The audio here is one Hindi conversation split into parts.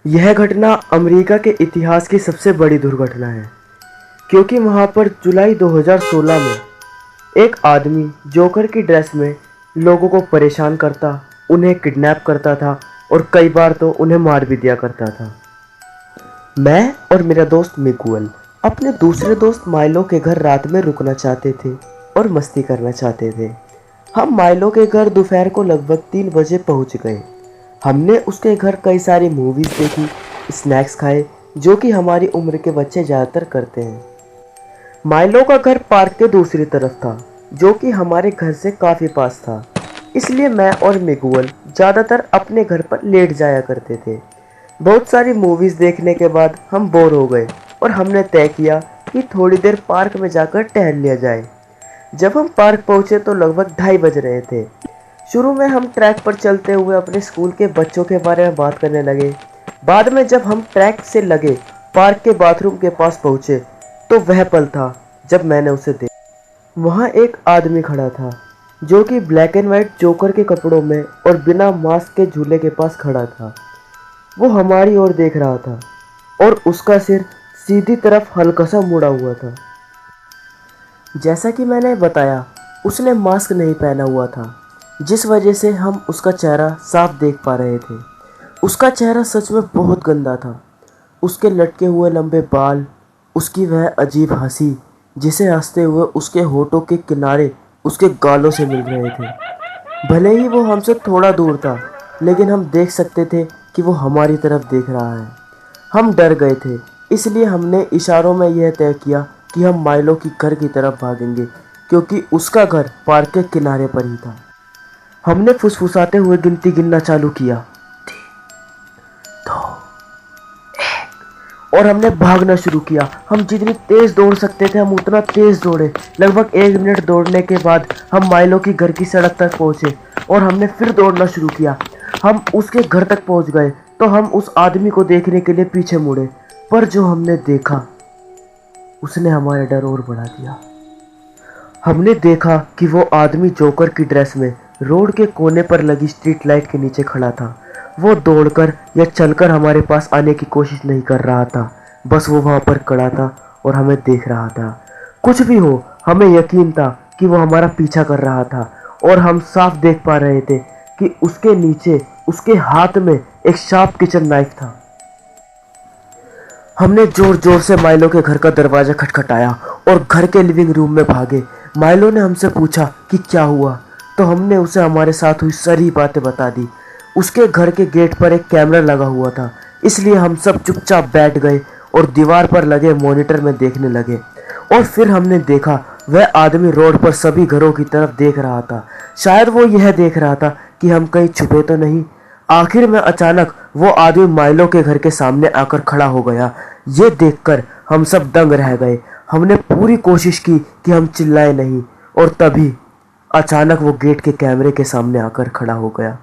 यह घटना अमेरिका के इतिहास की सबसे बड़ी दुर्घटना है, क्योंकि वहां पर जुलाई 2016 में एक आदमी जोकर की ड्रेस में लोगों को परेशान करता, उन्हें किडनैप करता था और कई बार तो उन्हें मार भी दिया करता था। मैं और मेरा दोस्त मिगुअल अपने दूसरे दोस्त माइलो के घर रात में रुकना चाहते थे और मस्ती करना चाहते थे। हम माइलो के घर दोपहर को लगभग 3 बजे पहुंच गए। हमने उसके घर कई सारी मूवीज़ देखी, स्नैक्स खाए, जो कि हमारी उम्र के बच्चे ज़्यादातर करते हैं। माइलो का घर पार्क के दूसरी तरफ था, जो कि हमारे घर से काफ़ी पास था, इसलिए मैं और मिगुअल ज़्यादातर अपने घर पर लेट जाया करते थे। बहुत सारी मूवीज़ देखने के बाद हम बोर हो गए और हमने तय किया कि थोड़ी देर पार्क में जाकर टहल लिया जाए। जब हम पार्क पहुंचे तो लगभग 2:30 बज रहे थे। शुरू में हम ट्रैक पर चलते हुए अपने स्कूल के बच्चों के बारे में बात करने लगे। बाद में जब हम ट्रैक से लगे पार्क के बाथरूम के पास पहुंचे तो वह पल था जब मैंने उसे देखा। वहाँ एक आदमी खड़ा था जो कि ब्लैक एंड वाइट जोकर के कपड़ों में और बिना मास्क के झूले के पास खड़ा था। वो हमारी ओर देख रहा था और उसका सिर सीधी तरफ हल्का सा मुड़ा हुआ था। जैसा कि मैंने बताया, उसने मास्क नहीं पहना हुआ था, जिस वजह से हम उसका चेहरा साफ देख पा रहे थे। उसका चेहरा सच में बहुत गंदा था। उसके लटके हुए लंबे बाल, उसकी वह अजीब हंसी जिसे हंसते हुए उसके होठों के किनारे उसके गालों से मिल रहे थे। भले ही वो हमसे थोड़ा दूर था, लेकिन हम देख सकते थे कि वो हमारी तरफ देख रहा है। हम डर गए थे, इसलिए हमने इशारों में यह तय किया कि हम माइलो की घर की तरफ भागेंगे, क्योंकि उसका घर पार्क के किनारे पर ही था। हमने फुसफुसाते हुए गिनती गिनना चालू किया, 3, 2, 1, और हमने भागना शुरू किया। हम जितनी तेज दौड़ सकते थे हम उतना तेज दौड़े। लगभग 1 मिनट दौड़ने के बाद हम माइलो की घर की सड़क तक पहुंचे और हमने फिर दौड़ना शुरू किया। हम उसके घर तक पहुंच गए तो हम उस आदमी को देखने के लिए पीछे मुड़े, पर जो हमने देखा उसने हमारा डर और बढ़ा दिया। हमने देखा कि वो आदमी जोकर की ड्रेस में रोड के कोने पर लगी स्ट्रीट लाइट के नीचे खड़ा था। वो दौड़कर या चलकर हमारे पास आने की कोशिश नहीं कर रहा था, बस वो वहाँ पर खड़ा था और हमें देख रहा था। कुछ भी हो, हमें यकीन था कि वो हमारा पीछा कर रहा था और हम साफ देख पा रहे थे कि उसके नीचे उसके हाथ में एक शार्प किचन नाइफ था। हमने जोर जोर से माइलो के घर का दरवाज़ा खटखटाया और घर के लिविंग रूम में भागे। माइलो ने हमसे पूछा कि क्या हुआ, तो हमने उसे हमारे साथ हुई सारी बातें बता दी। उसके घर के गेट पर एक कैमरा लगा हुआ था, इसलिए हम सब चुपचाप बैठ गए और दीवार पर लगे मॉनिटर में देखने लगे। और फिर हमने देखा वह आदमी रोड पर सभी घरों की तरफ देख रहा था। शायद वो यह देख रहा था कि हम कहीं छुपे तो नहीं। आखिर में अचानक वो आदमी माइलो के घर के सामने आकर खड़ा हो गया। ये देखकर हम सब दंग रह गए। हमने पूरी कोशिश की कि हम चिल्लाए नहीं, और तभी अचानक वो गेट के कैमरे के सामने आकर खड़ा हो गया।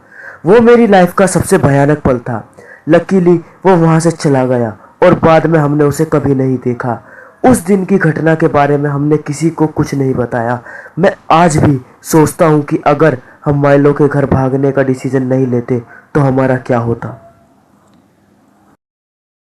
वो मेरी लाइफ का सबसे भयानक पल था। लकीली वो वहाँ से चला गया और बाद में हमने उसे कभी नहीं देखा। उस दिन की घटना के बारे में हमने किसी को कुछ नहीं बताया। मैं आज भी सोचता हूँ कि अगर हम माइलो के घर भागने का डिसीजन नहीं लेते तो हमारा क्या होता।